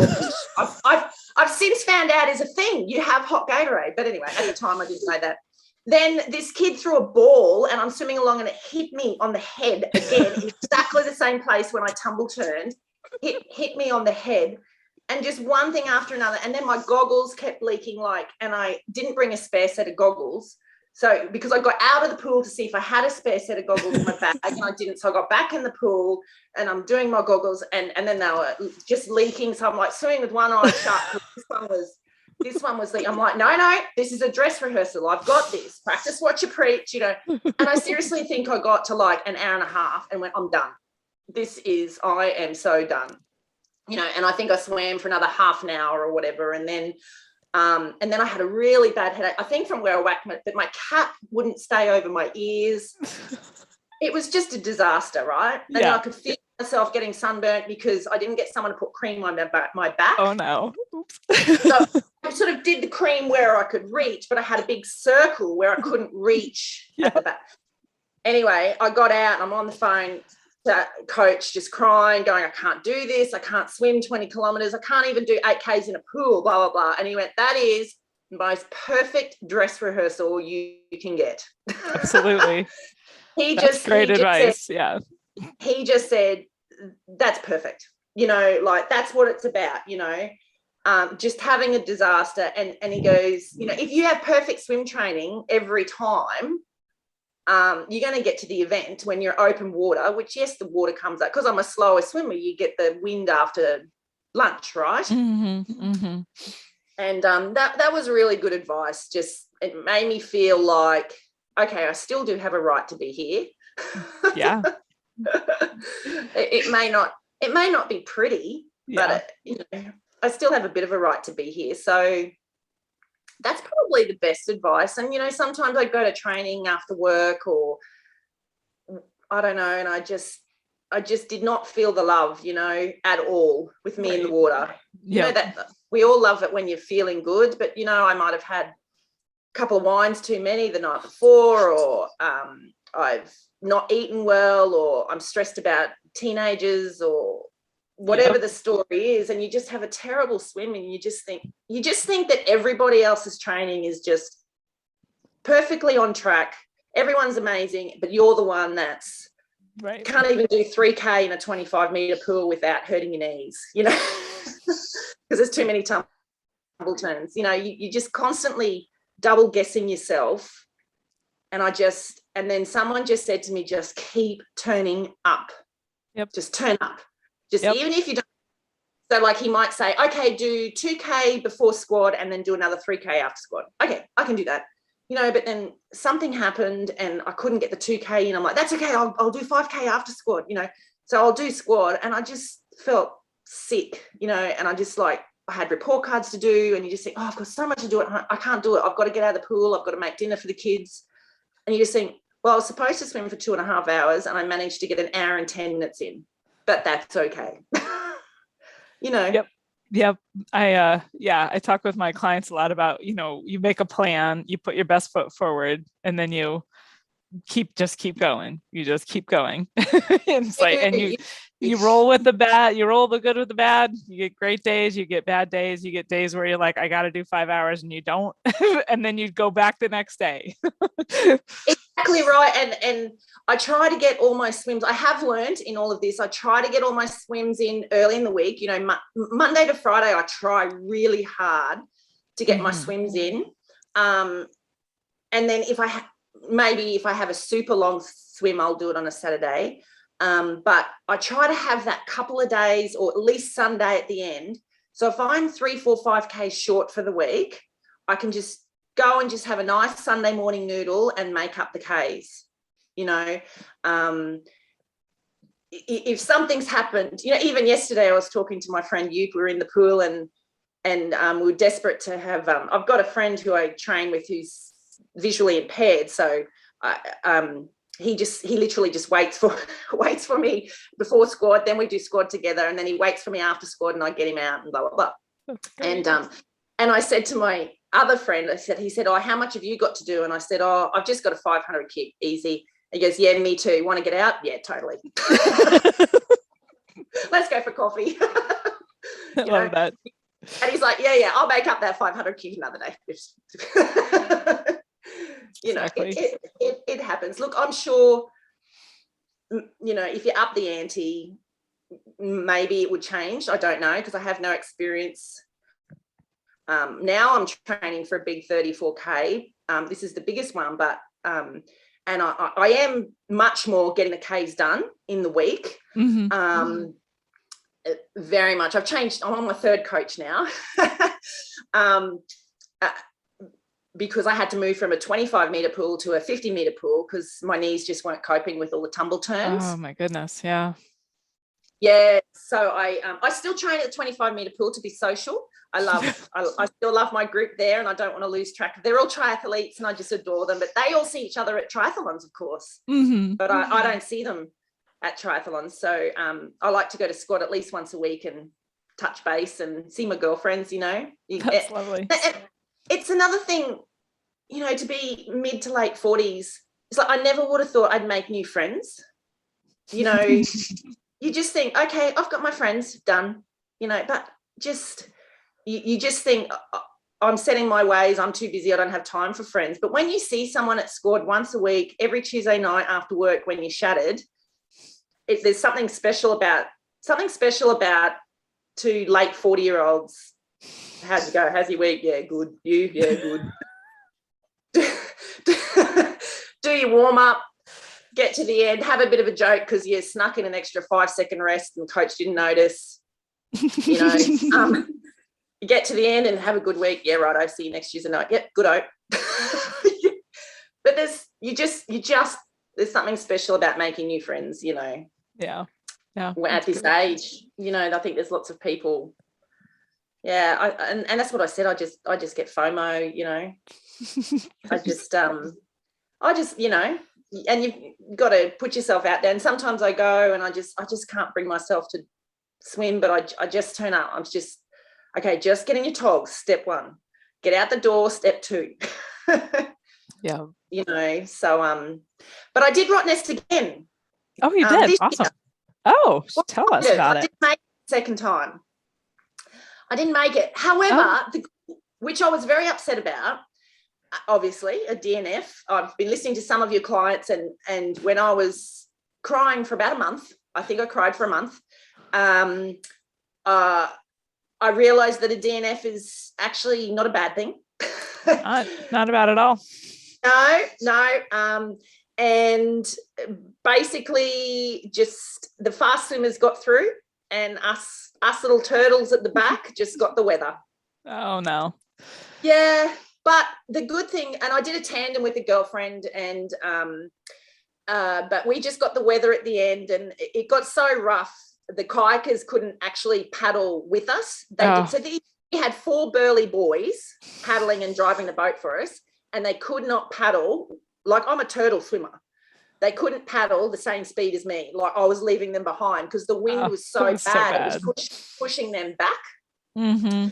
I've since found out is a thing. You have hot Gatorade. But anyway, at the time I didn't know that. Then this kid threw a ball, and I'm swimming along, and it hit me on the head again, in exactly the same place when I tumble turned. It hit me on the head, and just one thing after another. And then my goggles kept leaking, and I didn't bring a spare set of goggles. So, because I got out of the pool to see if I had a spare set of goggles in my bag, and I didn't. So I got back in the pool, and I'm doing my goggles, and then they were just leaking. So I'm like swimming with one eye shut. This one was leaking. I'm like, no, this is a dress rehearsal. I've got this. Practice what you preach, you know. And I seriously think I got to like an hour and a half and went, I'm done. I am so done. You know, and I think I swam for another half an hour or whatever, and then I had a really bad headache. I think from where I whacked but my cap wouldn't stay over my ears. It was just a disaster, right? And then I could feel myself getting sunburnt because I didn't get someone to put cream on my back. Oh no. So I sort of did the cream where I could reach, but I had a big circle where I couldn't reach at the back. Anyway, I got out, and I'm on the phone to coach, just crying, going, I can't do this. I can't swim 20 kilometers. I can't even do 8Ks in a pool, blah, blah, blah. And he went, that is the most perfect dress rehearsal you can get. Absolutely. That's great advice. He just said, that's perfect. You know, like, that's what it's about, you know, just having a disaster. And he goes, you know, if you have perfect swim training every time, you're going to get to the event when you're open water, which, yes, the water comes up, because I'm a slower swimmer. You get the wind after lunch, right? Mm-hmm, mm-hmm. And that was really good advice. Just, it made me feel like, okay, I still do have a right to be here. Yeah. it may not be pretty, but you know, I still have a bit of a right to be here. So that's probably the best advice. And, you know, sometimes I go to training after work, or I don't know, and I just did not feel the love, you know, at all with me in the water. You know, that we all love it when you're feeling good, but, you know, I might have had a couple of wines too many the night before, or I've not eaten well, or I'm stressed about teenagers, or whatever the story is, and you just have a terrible swim, and you just think that everybody else's training is just perfectly on track. Everyone's amazing, but you're the one that's can't even do 3K in a 25-meter pool without hurting your knees, you know, because there's too many tumble turns. You know, you just constantly double guessing yourself. And then someone just said to me, just keep turning up. Yep. Just turn up. Just even if you don't. So like he might say, okay, do 2K before squad and then do another 3K after squad. Okay, I can do that. But then something happened and I couldn't get the 2K in. I'm like, that's okay. I'll do 5K after squad, So I'll do squad, and I just felt sick, and I just I had report cards to do, and you just think, oh, I've got so much to do at home. I can't do it. I've got to get out of the pool. I've got to make dinner for the kids. And you just think, well, I was supposed to swim for 2.5 hours and I managed to get an hour and 10 minutes in, but that's okay. Yep. I talk with my clients a lot about, you make a plan, you put your best foot forward, and then you just keep going. You just keep going. It's like, and you roll with the bad, you roll the good with the bad. You get great days, you get bad days, you get days where you're like, I got to do 5 hours, and you don't. And then you go back the next day. Exactly right. And I try to get all my swims. I have learned in all of this, I try to get all my swims in early in the week. Monday to Friday, I try really hard to get my swims in. And then if I have a super long swim, I'll do it on a Saturday. But I try to have that couple of days, or at least Sunday at the end. So if I'm 3, 4, 5K short for the week, I can just go and just have a nice Sunday morning noodle and make up the Ks. If something's happened, even yesterday I was talking to my friend Yuke. We were in the pool and we were desperate to have. I've got a friend who I train with who's visually impaired, so he literally just waits for me before squad. Then we do squad together, and then he waits for me after squad, and I get him out and blah blah blah. And I said to my other friend, he said, oh, how much have you got to do? And I said, oh, I've just got a 500 kick, easy. He goes, yeah, me too. Want to get out? Yeah, totally. Let's go for coffee. I love that. And he's like, yeah, I'll make up that 500 kick another day. Exactly. It happens. Look, I'm sure, if you up the ante, maybe it would change. I don't know, because I have no experience. Now I'm training for a big 34K. This is the biggest one, but and I am much more getting the Ks done in the week. Very much. I've changed. I'm on my third coach now. Because I had to move from a 25-meter pool to a 50-meter pool because my knees just weren't coping with all the tumble turns. Oh my goodness, yeah. Yeah, so I still train at the 25-meter pool to be social. I still love my group there, and I don't want to lose track. They're all triathletes, and I just adore them. But they all see each other at triathlons, of course. But I don't see them at triathlons. So I like to go to squad at least once a week and touch base and see my girlfriends. That's lovely. It's another thing, to be mid to late 40s. It's like I never would have thought I'd make new friends. You just think, okay, I've got my friends done, but just you just think, I'm setting my ways, I'm too busy, I don't have time for friends. But when you see someone at squad once a week, every Tuesday night after work when you're shattered, there's something special about two late 40-year-olds. How'd you go? How's your week? Yeah, good. You? Yeah, good. Do your warm up, get to the end, have a bit of a joke because you snuck in an extra 5-second rest and coach didn't notice. You get to the end and have a good week. Yeah, right. I see you next Tuesday night. Yep, good oak. But there's something special about making new friends. Yeah. At this age, I think there's lots of people. Yeah, and that's what I said. I just get FOMO. I just and you've got to put yourself out there. And sometimes I go and I just can't bring myself to swim, but I just turn up. I'm just, okay, just get in your togs, step 1. Get out the door, step 2. Yeah. So but I did Rottnest again. Oh, you did? Awesome. Year. Oh, tell us about it. I didn't make it the second time. I didn't make it. However, which I was very upset about, obviously, a DNF. I've been listening to some of your clients, and when I was crying for about a month, I think I cried for a month, I realised that a DNF is actually not a bad thing. Not about at all. No. And basically just the fast swimmers got through, and us little turtles at the back just got the weather. Oh no. Yeah, but the good thing, and I did a tandem with a girlfriend, and but we just got the weather at the end, and it got so rough the kayakers couldn't actually paddle with us. They did. So we had 4 burly boys paddling and driving the boat for us, and they could not paddle. Like, I'm a turtle swimmer. They couldn't paddle the same speed as me. Like, I was leaving them behind because the wind was so bad. It was pushing them back. Mm-hmm.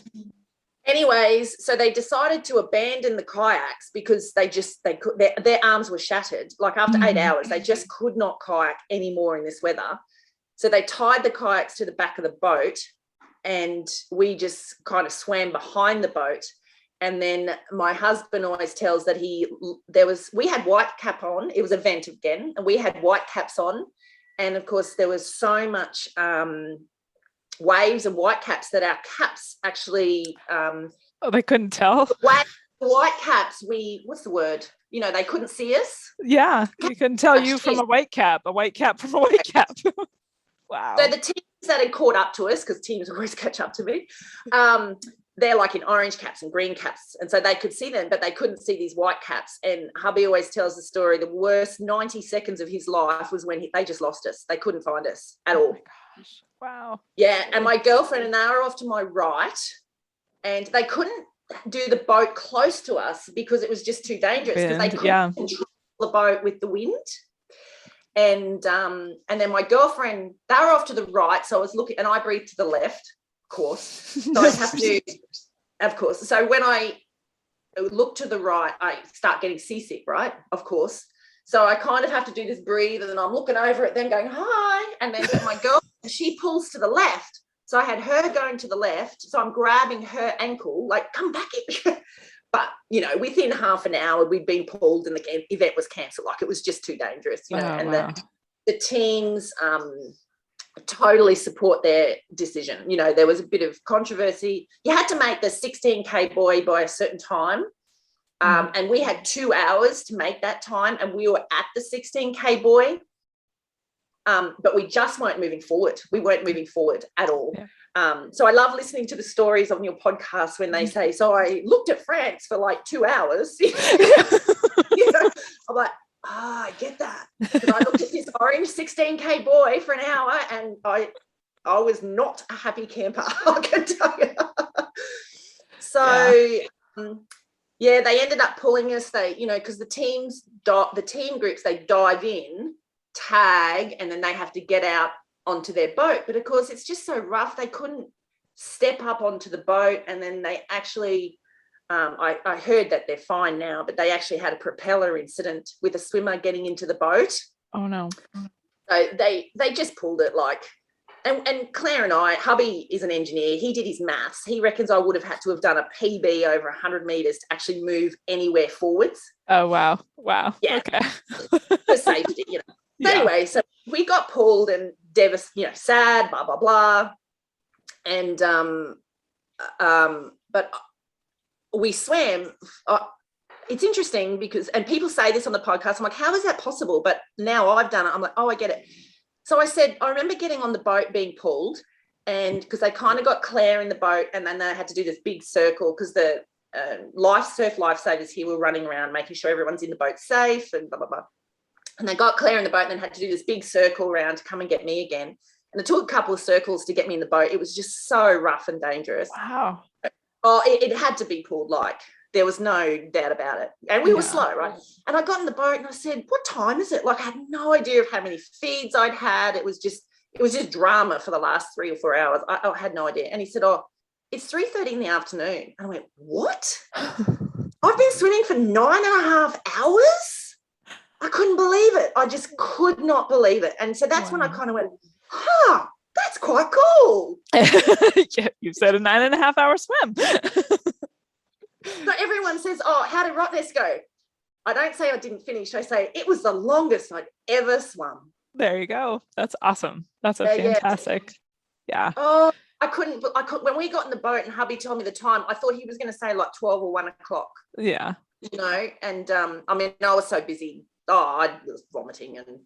Anyways, so they decided to abandon the kayaks because their arms were shattered. Like, after 8 hours, they just could not kayak anymore in this weather. So they tied the kayaks to the back of the boat, and we just kind of swam behind the boat. And then my husband always tells that we had white cap on. It was a vent again, and we had white caps on. And of course, there was so much waves and white caps that our caps actually they couldn't tell. White caps, what's the word? They couldn't see us. Yeah, you couldn't tell you from a white cap from a white cap. Wow. So the teams that had caught up to us, because teams always catch up to me, they're like in orange caps and green caps, and so they could see them, but they couldn't see these white caps. And hubby always tells the story, the worst 90 seconds of his life was when they just lost us. They couldn't find us at all. Oh my gosh. Wow. Yeah, and my girlfriend and they were off to my right, and they couldn't do the boat close to us because it was just too dangerous, because they couldn't control the boat with the wind. And then my girlfriend, they were off to the right, so I was looking, and I breathed to the left, of course. So I have to, of course. So when I look to the right, I start getting seasick, right? Of course. So I kind of have to do this breathe, and then I'm looking over at them going, hi. And then my girl, she pulls to the left. So I had her going to the left. So I'm grabbing her ankle, like, come back here. But, within half an hour, we'd been pulled and the event was cancelled. Like, it was just too dangerous, the teams totally support their decision. There was a bit of controversy. You had to make the 16K buoy by a certain time. And we had 2 hours to make that time, and we were at the 16K buoy. But we just weren't moving forward. We weren't moving forward at all. Yeah. So I love listening to the stories on your podcast when they say, so I looked at France for like 2 hours. I'm like, I get that. Because I looked at this orange 16K buoy for an hour, and I was not a happy camper, I can tell you. So, they ended up pulling us. They, because the team groups, they dive in, tag, and then they have to get out onto their boat. But of course, it's just so rough, they couldn't step up onto the boat. And then they actually I heard that they're fine now, but they actually had a propeller incident with a swimmer getting into the boat. Oh no. So they just pulled it, like, and Claire and I, hubby is an engineer, he did his maths, he reckons I would have had to have done a PB over 100 meters to actually move anywhere forwards. Oh wow. Yeah, okay. For safety. So anyway, so we got pulled and devastated, sad, blah blah blah, and but we swam. It's interesting because, and people say this on the podcast, I'm like, how is that possible? But now I've done it, I'm like, oh, I get it. So I said, I remember getting on the boat being pulled, and because they kind of got Claire in the boat, and then they had to do this big circle because the surf lifesavers here were running around making sure everyone's in the boat safe and blah blah blah. And they got Claire in the boat and then had to do this big circle around to come and get me again. And it took a couple of circles to get me in the boat. It was just so rough and dangerous. Wow. Oh, it had to be pulled, like, there was no doubt about it. And we were slow, right? And I got in the boat and I said, what time is it? Like, I had no idea of how many feeds I'd had. It was just drama for the last 3 or 4 hours. I had no idea. And he said, oh, it's 3:30 in the afternoon. And I went, what? I've been swimming for 9.5 hours? I couldn't believe it. I just could not believe it. And so that's when I kind of went, that's quite cool. Yeah, you said a 9.5 hour swim. So everyone says, oh, how did Rottnest go? I don't say I didn't finish. I say it was the longest I'd ever swum. There you go. That's awesome. That's fantastic. Yeah. Oh, I couldn't, when we got in the boat and hubby told me the time, I thought he was going to say like 12 or 1 o'clock. Yeah. You know, and I mean, I was so busy. I was vomiting and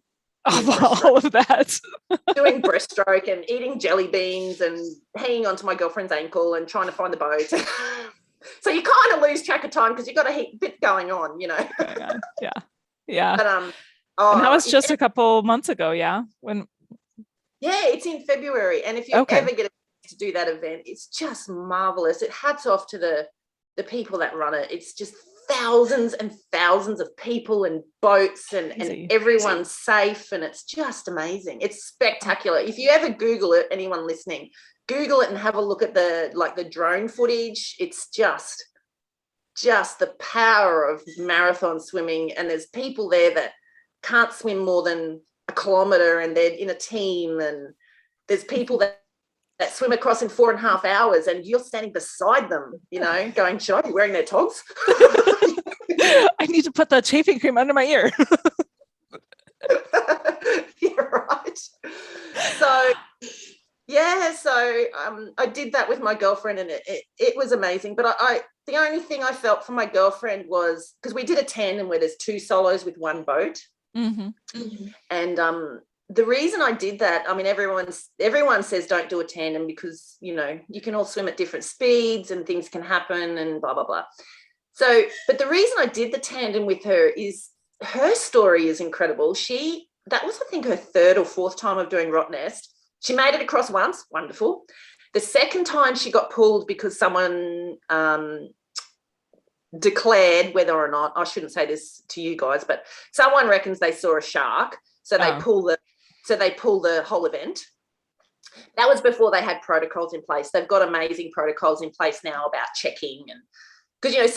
all of that. doing breaststroke and eating jelly beans and hanging onto my girlfriend's ankle and trying to find the boat. So you kind of lose track of time because you've got a bit going on, you know. Yeah. But and that was just a couple months ago. Yeah. It's in February, and if you ever get to do that event, it's just marvelous. It hats off to the people that run it. It's just thousands and thousands of people and boats and everyone's safe, and it's just amazing. It's spectacular. If you ever Google it, anyone listening, Google it and have a look at the drone footage. It's just the power of marathon swimming, and there's people there that can't swim more than a kilometre and they're in a team, and there's people that swim across in 4.5 hours and you're standing beside them, you know, going, should I be wearing their togs? I need to put the chafing cream under my ear. You're right. So I did that with my girlfriend, and it was amazing. But the only thing I felt for my girlfriend was, because we did a tandem where there's 2 solos with 1 boat. Mm-hmm. And the reason I did that, I mean, everyone says don't do a tandem because, you know, you can all swim at different speeds and things can happen and blah, blah, blah. So, but the reason I did the tandem with her is her story is incredible. That was, I think, her 3rd or 4th time of doing Rottnest. She made it across once, wonderful. The second time she got pulled because someone declared, whether or not, I shouldn't say this to you guys, but someone reckons they saw a shark, so they pull the whole event. That was before they had protocols in place. They've got amazing protocols in place now about checking, and because, you know,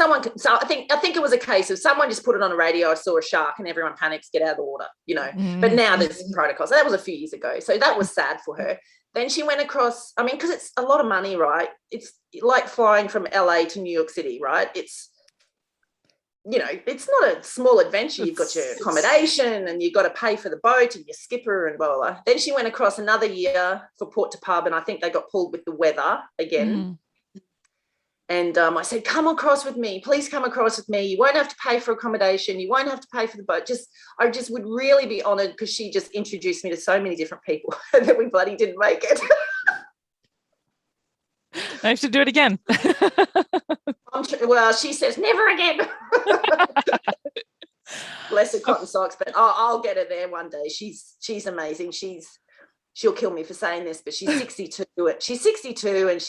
I think it was a case of someone just put it on a radio, I saw a shark, and everyone panics, get out of the water, you know. But now there's protocols. That was a few years ago, so that was sad for her. Then she went across, I mean, because it's a lot of money, right? It's like flying from LA to New York City, right? It's, you know, it's not a small adventure. You've got your accommodation and you've got to pay for the boat and your skipper and blah, blah, blah. Then she went across another year for Port to Pub, and I think they got pulled with the weather again. And I said, come across with me. Please come across with me. You won't have to pay for accommodation. You won't have to pay for the boat. I just would really be honoured, because she just introduced me to so many different people that we bloody didn't make it. I should do it again. Well, she says never again. Bless her cotton socks, but I'll get her there one day. She's amazing. She'll kill me for saying this, but she's 62. She's 62, and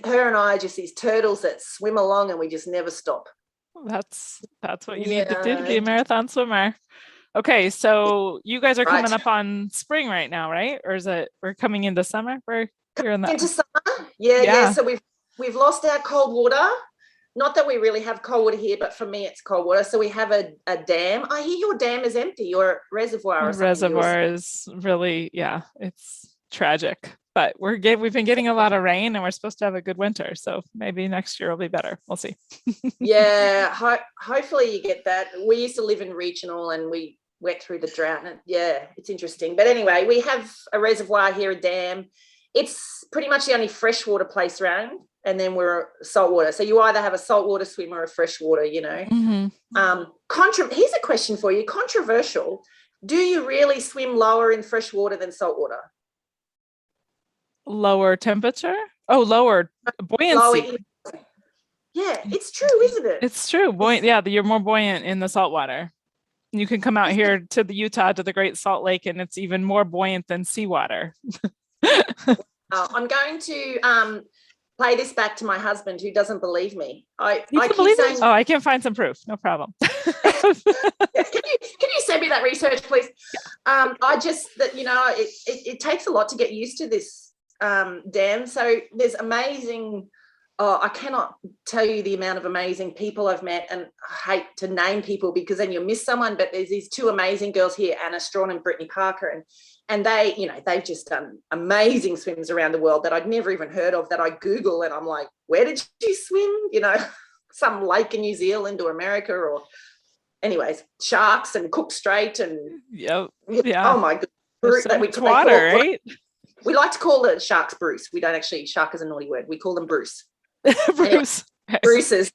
her and I are just these turtles that swim along, and we just never stop. That's what you need to do to be a marathon swimmer. Okay, so you guys are coming up on spring right now, right? Or is it we're coming into summer? We're here into summer. Yeah. So we've lost our cold water. Not that we really have cold water here, but for me it's cold water. So we have a dam. I hear your dam is empty, your reservoir. Reservoir is really, it's tragic. But we've been getting a lot of rain, and we're supposed to have a good winter. So maybe next year will be better. We'll see. Yeah, hopefully you get that. We used to live in regional, and we went through the drought. And it's interesting. But anyway, we have a reservoir here, a dam. It's pretty much the only freshwater place around, and then we're saltwater. So you either have a saltwater swim or a freshwater, you know. Here's a question for you, controversial. Do you really swim lower in freshwater than saltwater? Lower temperature? Oh, lower buoyancy. Yeah, it's true, isn't it? It's true. Buoyant. Yeah, you're more buoyant in the saltwater. You can come out here to the Utah, to the Great Salt Lake, and it's even more buoyant than seawater. I'm going to play this back to my husband, who doesn't believe me. I can find some proof. No problem. Can you send me that research, please? It takes a lot to get used to this dam. So there's amazing. I cannot tell you the amount of amazing people I've met, and I hate to name people because then you'll miss someone. But there's these 2 amazing girls here, Anna Strawn and Brittany Parker, and they, you know, they've just done amazing swims around the world that I'd never even heard of, that I Google, and I'm like, where did you swim? You know, some lake in New Zealand or America, or anyways, Sharks and Cook Strait and yeah. Oh my god, that we water, right? We like to call the sharks Bruce. We don't actually, shark is a naughty word. We call them Bruce. Bruce. Anyway, Bruce's.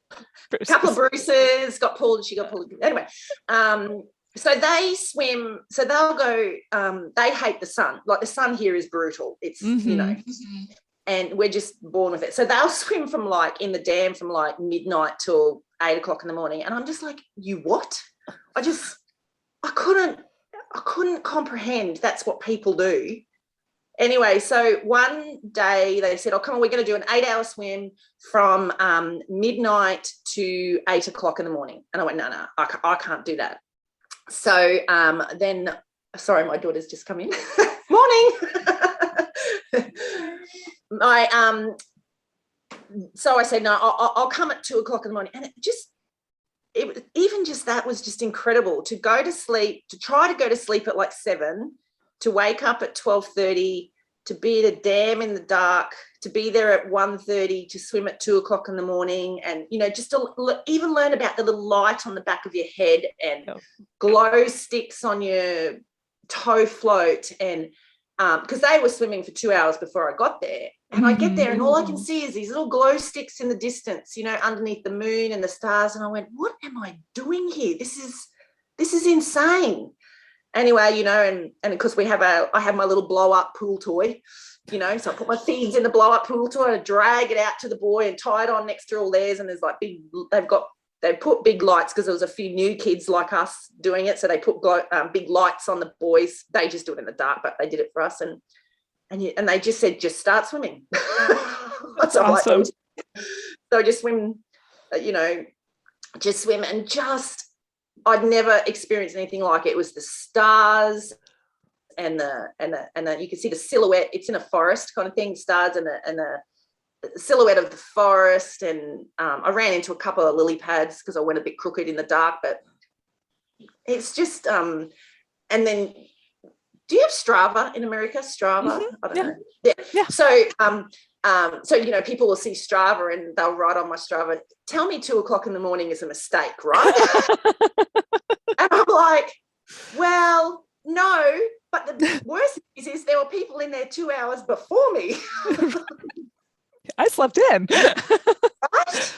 A couple of Bruces got pulled. She got pulled. Anyway, so they swim. So they'll go. They hate the sun. Like the sun here is brutal. It's and we're just born with it. So they'll swim from like in the dam from like midnight till 8 o'clock in the morning. And I'm just like, you what? I couldn't comprehend that's what people do. Anyway, so one day they said, oh, come on, we're going to do an 8-hour swim from midnight to 8 o'clock in the morning. And I went, no, I can't do that. So then, sorry, my daughter's just come in. Morning. So I said, no, I'll come at 2 o'clock in the morning. And even just that was just incredible to go to sleep, to try to go to sleep at like 7, to wake up at 12:30, to be at a dam in the dark, to be there at 1:30, to swim at 2 o'clock in the morning, and just to even learn about the little light on the back of your head and glow sticks on your toe float, and because they were swimming for 2 hours before I got there, and I get there and all I can see is these little glow sticks in the distance, underneath the moon and the stars, and I went, what am I doing here? This is insane. Anyway, and of course I have my little blow up pool toy, so I put my feeds in the blow up pool toy and drag it out to the boy and tie it on next to all theirs. And there's like they put big lights because there was a few new kids like us doing it. So they put big lights on the boys. They just do it in the dark, but they did it for us. And they just said, just start swimming. That's awesome. So I just swim, just swim and I'd never experienced anything like it. It was the stars and the you can see the silhouette. It's in a forest kind of thing, stars and the silhouette of the forest. And I ran into a couple of lily pads because I went a bit crooked in the dark, but it's just and then do you have Strava in America? Strava? I don't know. Yeah. So people will see Strava and they'll write on my Strava, tell me 2 o'clock in the morning is a mistake, right? And I'm like, well, no, but the worst is there were people in there 2 hours before me. I slept in. Right?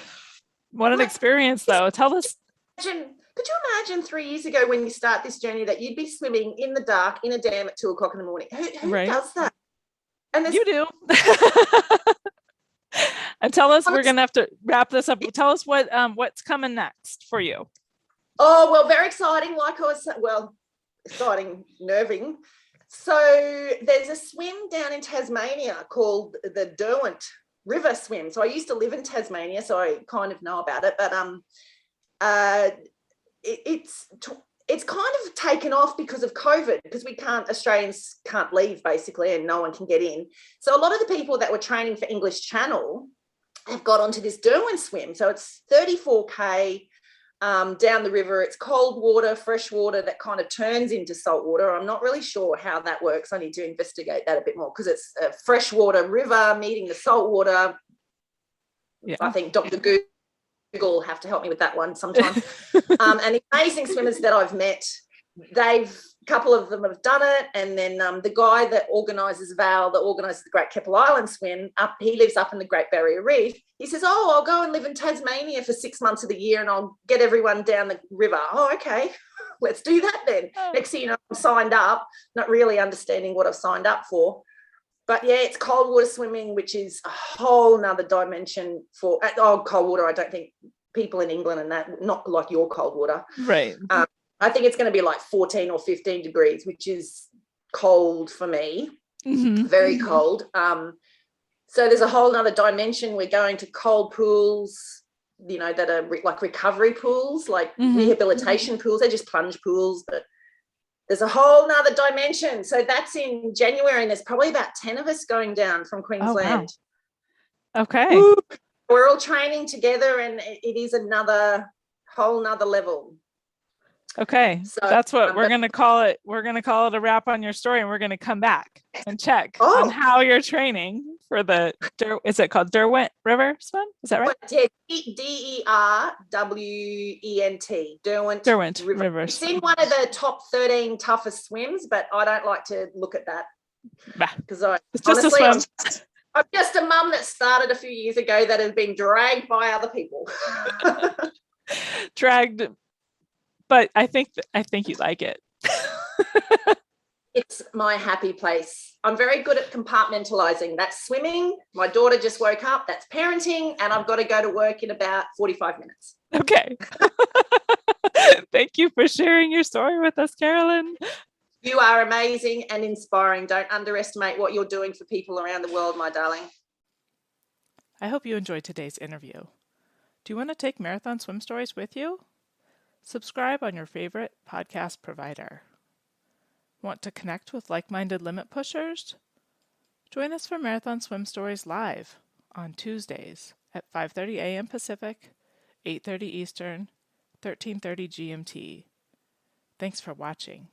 What an experience, though. Tell us. Could you imagine 3 years ago when you start this journey that you'd be swimming in the dark in a dam at 2 o'clock in the morning? Who does that? And you do. And tell us, we're going to have to wrap this up. Tell us what's coming next for you. Oh, well, very exciting. Like I was, exciting, nerving. So there's a swim down in Tasmania called the Derwent River Swim. So I used to live in Tasmania, so I kind of know about it. But it's kind of taken off because of COVID, because Australians can't leave basically, and no one can get in. So a lot of the people that were training for English Channel have got onto this Derwent swim. So it's 34K down the river. It's cold water, fresh water that kind of turns into salt water. I'm not really sure how that works. I need to investigate that a bit more because it's a freshwater river meeting the salt water. Yeah. I think Dr. Google will have to help me with that one sometime. And the amazing swimmers that I've met, a couple of them have done it. And then the guy that organises the Great Keppel Island swim, he lives up in the Great Barrier Reef. He says, oh, I'll go and live in Tasmania for 6 months of the year and I'll get everyone down the river. Oh, okay, let's do that then. Next thing you know, I'm signed up, not really understanding what I've signed up for. But yeah, it's cold water swimming, which is a whole nother dimension for cold water. I don't think people in England and that, not like your cold water. Right. I think it's going to be like 14 or 15 degrees, which is cold for me, very cold. So there's a whole nother dimension. We're going to cold pools, that are like recovery pools, like rehabilitation pools. They're just plunge pools, but there's a whole nother dimension. So that's in January, and there's probably about 10 of us going down from Queensland. Oh, wow. Okay. Woo! We're all training together, and it is whole nother level. Okay, so that's what we're going to call it. We're going to call it a wrap on your story, and we're going to come back and check on how you're training for is it called Derwent River Swim? Is that right? Yeah, Derwent. Derwent River. It's in one of the top 13 toughest swims, but I don't like to look at that. Because I It's just a honestly, swim. I'm just a mum that started a few years ago that has been dragged by other people. Dragged, but I think you like it. It's my happy place. I'm very good at compartmentalizing. That's swimming. My daughter just woke up. That's parenting. And I've got to go to work in about 45 minutes. Okay. Thank you for sharing your story with us, Carolyn. You are amazing and inspiring. Don't underestimate what you're doing for people around the world, my darling. I hope you enjoyed today's interview. Do you want to take marathon swim stories with you? Subscribe on your favorite podcast provider. Want to connect with like-minded limit pushers? Join us for Marathon Swim Stories live on Tuesdays at 5:30 a.m. Pacific, 8:30 Eastern, 13:30 GMT. Thanks for watching.